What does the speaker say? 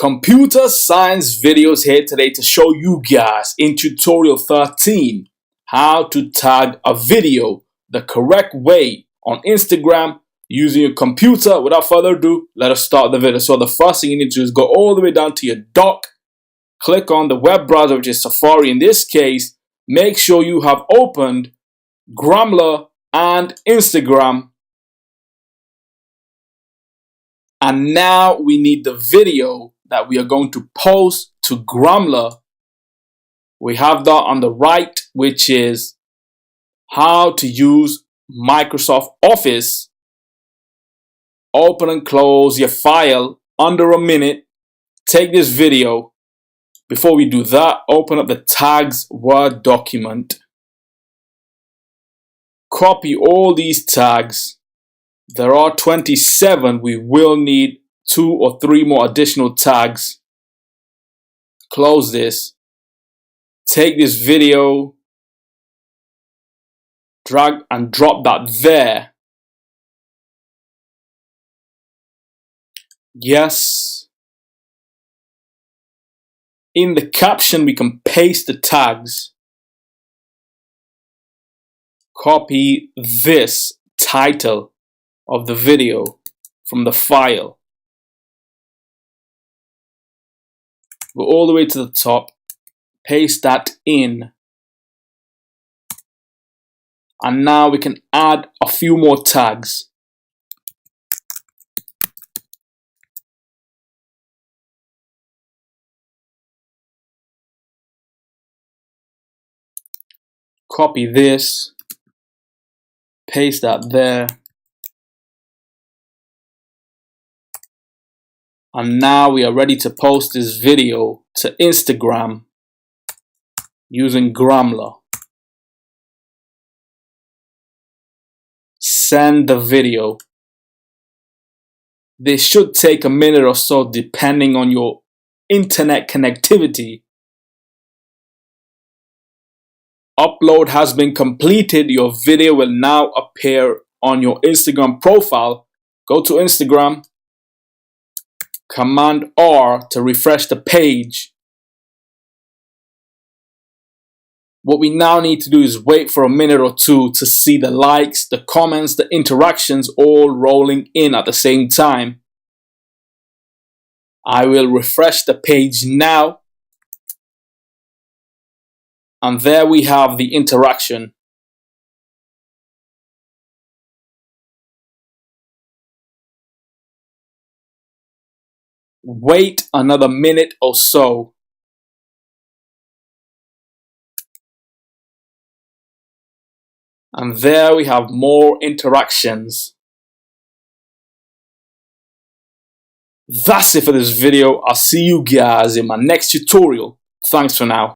Computer science videos here today to show you guys in tutorial 13 how to tag a video the correct way on Instagram using your computer. Without further ado, let us start the video. So the first thing you need to do is go all the way down to your dock, click on the web browser, which is Safari in this case. Make sure you have opened Grammarly and Instagram. And now we need the video that we are going to post to Grammarly. We have that on the right, which is how to use Microsoft Office. Open and close your file under a minute. Take this video. Before we do that, open up the tags Word document. Copy all these tags. There are 27. We will need 2 or 3 more additional tags. Close this. Take this video. Drag and drop that there. Yes. In the caption, we can paste the tags. Copy this title of the video from the file. Go all the way to the top, paste that in. And now we can add a few more tags. Copy this, paste that there. And now we are ready to post this video to Instagram using Grammarly. Send the video. This should take a minute or so depending on your internet connectivity. Upload has been completed. Your video will now appear on your Instagram profile. Go to Instagram. Command R to refresh the page. What we now need to do is wait for a minute or two to see the likes, the comments, the interactions all rolling in at the same time. I will refresh the page now. And there we have the interaction. Wait another minute or so. And there we have more interactions. That's it for this video. I'll see you guys in my next tutorial. Thanks for now.